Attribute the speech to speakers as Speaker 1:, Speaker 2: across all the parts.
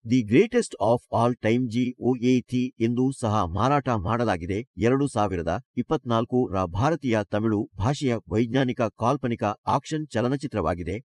Speaker 1: The greatest of all time GOAT ಎಂದೂ ಸಹ ಮಾರಾಟ ಮಾಡಲಾಗಿದೆ. 2024ರ ಭಾರತೀಯ ತಮಿಳು ಭಾಷೆಯ ವೈಜ್ಞಾನಿಕ ಕಾಲ್ಪನಿಕ ಆಕ್ಷನ್ ಚಲನಚಿತ್ರವಾಗಿದೆ.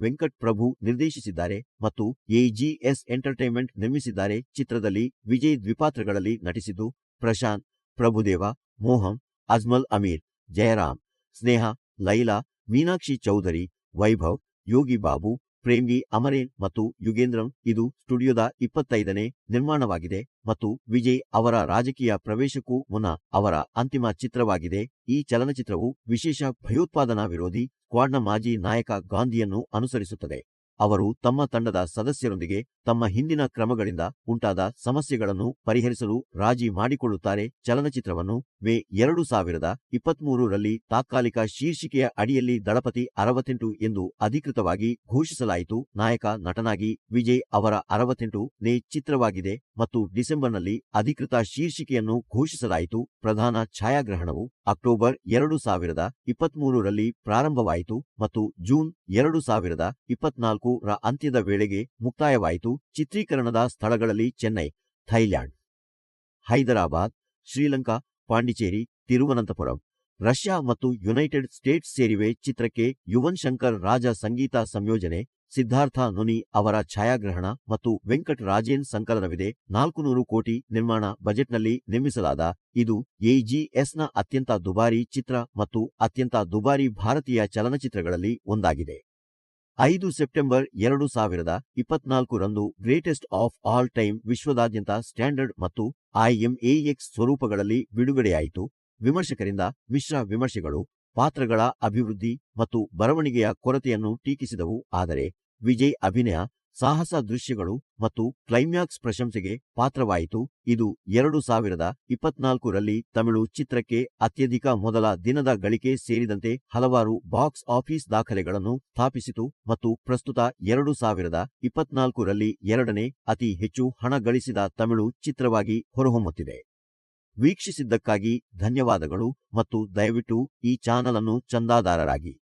Speaker 1: ವೆಂಕಟ್ ಪ್ರಭು ನಿರ್ದೇಶಿಸಿದ್ದಾರೆ ಮತ್ತು AGS ಎಂಟರ್ಟೈನ್ಮೆಂಟ್ ನಿರ್ಮಿಸಿದ್ದಾರೆ. ಚಿತ್ರದಲ್ಲಿ ವಿಜಯ್ ದ್ವಿಪಾತ್ರಗಳಲ್ಲಿ ನಟಿಸಿದ್ದು ಪ್ರಶಾಂತ್, ಪ್ರಭುದೇವ, ಮೋಹನ್, ಅಜ್ಮಲ್ ಅಮೀರ್, ಜಯರಾಮ್, ಸ್ನೇಹ, ಲೈಲಾ, ಮೀನಾಕ್ಷಿ ಚೌಧರಿ, ವೈಭವ್, ಯೋಗಿ ಬಾಬು, ಪ್ರೇಮ್ಗಿ ಅಮರೇನ್ ಮತ್ತು ಯುಗೇಂದ್ರನ್. ಇದು ಸ್ಟುಡಿಯೋದ 25ನೇ ನಿರ್ಮಾಣವಾಗಿದೆ ಮತ್ತು ವಿಜಯ್ ಅವರ ರಾಜಕೀಯ ಪ್ರವೇಶಕ್ಕೂ ಮುನ್ನ ಅವರ ಅಂತಿಮ ಚಿತ್ರವಾಗಿದೆ. ಈ ಚಲನಚಿತ್ರವು ವಿಶೇಷ ಭಯೋತ್ಪಾದನಾ ವಿರೋಧಿ ಸ್ಕ್ವಾಡ್ನ ಮಾಜಿ ನಾಯಕ ಗಾಂಧಿಯನ್ನು ಅನುಸರಿಸುತ್ತದೆ. ಅವರು ತಮ್ಮ ತಂಡದ ಸದಸ್ಯರೊಂದಿಗೆ ತಮ್ಮ ಹಿಂದಿನ ಕ್ರಮಗಳಿಂದ ಉಂಟಾದ ಸಮಸ್ಯೆಗಳನ್ನು ಪರಿಹರಿಸಲು ರಾಜಿ ಮಾಡಿಕೊಳ್ಳುತ್ತಾರೆ. ಚಲನಚಿತ್ರವನ್ನು ಮೇ 2023ರಲ್ಲಿ ತಾತ್ಕಾಲಿಕ ಶೀರ್ಷಿಕೆಯ ಅಡಿಯಲ್ಲಿ ದಳಪತಿ 68 ಎಂದು ಅಧಿಕೃತವಾಗಿ ಘೋಷಿಸಲಾಯಿತು. ನಾಯಕ ನಟನಾಗಿ ವಿಜಯ್ ಅವರ 68ನೇ ಚಿತ್ರವಾಗಿದೆ ಮತ್ತು ಡಿಸೆಂಬರ್ನಲ್ಲಿ ಅಧಿಕೃತ ಶೀರ್ಷಿಕೆಯನ್ನು ಘೋಷಿಸಲಾಯಿತು. ಪ್ರಧಾನ ಛಾಯಾಗ್ರಹಣವು ಅಕ್ಟೋಬರ್ 2023ರಲ್ಲಿ ಪ್ರಾರಂಭವಾಯಿತು ಮತ್ತು ಜೂನ್ 2024ರ ಅಂತ್ಯದ ವೇಳೆಗೆ ಮುಕ್ತಾಯವಾಯಿತು. ಚಿತ್ರೀಕರಣದ ಸ್ಥಳಗಳಲ್ಲಿ ಚೆನ್ನೈ, ಥೈಲ್ಯಾಂಡ್, ಹೈದರಾಬಾದ್, ಶ್ರೀಲಂಕಾ, ಪಾಂಡಿಚೇರಿ, ತಿರುವನಂತಪುರಂ, ರಷ್ಯಾ ಮತ್ತು ಯುನೈಟೆಡ್ ಸ್ಟೇಟ್ಸ್ ಸೇರಿವೆ. ಚಿತ್ರಕ್ಕೆ ಯುವನ್ ಶಂಕರ್ ರಾಜ ಸಂಗೀತ ಸಂಯೋಜನೆ, ಸಿದ್ಧಾರ್ಥ ನುನಿ ಅವರ ಛಾಯಾಗ್ರಹಣ ಮತ್ತು ವೆಂಕಟ್ ರಾಜೇನ್ ಸಂಕಲನವಿದೆ. 400 ಕೋಟಿ ನಿರ್ಮಾಣ ಬಜೆಟ್ನಲ್ಲಿ ನಿರ್ಮಿಸಲಾದ ಇದು AGSನ ಅತ್ಯಂತ ದುಬಾರಿ ಚಿತ್ರ ಮತ್ತು ಅತ್ಯಂತ ದುಬಾರಿ ಭಾರತೀಯ ಚಲನಚಿತ್ರಗಳಲ್ಲಿ ಒಂದಾಗಿದೆ. 5 ಸೆಪ್ಟೆಂಬರ್ 2024ರಂದು ಗ್ರೇಟೆಸ್ಟ್ ಆಫ್ ಆಲ್ ಟೈಮ್ ವಿಶ್ವದಾದ್ಯಂತ ಸ್ಟ್ಯಾಂಡರ್ಡ್ ಮತ್ತು IMAX ಸ್ವರೂಪಗಳಲ್ಲಿ ಬಿಡುಗಡೆಯಾಯಿತು. ವಿಮರ್ಶಕರಿಂದ ಮಿಶ್ರ ವಿಮರ್ಶೆಗಳು ಪಾತ್ರಗಳ ಅಭಿವೃದ್ಧಿ ಮತ್ತು ಬರವಣಿಗೆಯ ಕೊರತೆಯನ್ನು ಟೀಕಿಸಿದವು. ಆದರೆ ವಿಜಯ್ ಅಭಿನಯ, ಸಾಹಸ ದೃಶ್ಯಗಳು ಮತ್ತು ಕ್ಲೈಮ್ಯಾಕ್ಸ್ ಪ್ರಶಂಸೆಗೆ ಪಾತ್ರವಾಯಿತು. ಇದು 2024ರಲ್ಲಿ ತಮಿಳು ಚಿತ್ರಕ್ಕೆ ಅತ್ಯಧಿಕ ಮೊದಲ ದಿನದ ಗಳಿಕೆ ಸೇರಿದಂತೆ ಹಲವಾರು ಬಾಕ್ಸ್ ಆಫೀಸ್ ದಾಖಲೆಗಳನ್ನು ಸ್ಥಾಪಿಸಿತು ಮತ್ತು ಪ್ರಸ್ತುತ 2024ರಲ್ಲಿ ಎರಡನೇ ಅತಿ ಹೆಚ್ಚು ಹಣ ಗಳಿಸಿದ ತಮಿಳು ಚಿತ್ರವಾಗಿ ಹೊರಹೊಮ್ಮುತ್ತಿದೆ. ವೀಕ್ಷಿಸಿದ್ದಕ್ಕಾಗಿ ಧನ್ಯವಾದಗಳು ಮತ್ತು ದಯವಿಟ್ಟು ಈ ಚಾನಲ್ ಅನ್ನು ಚಂದಾದಾರರಾಗಿ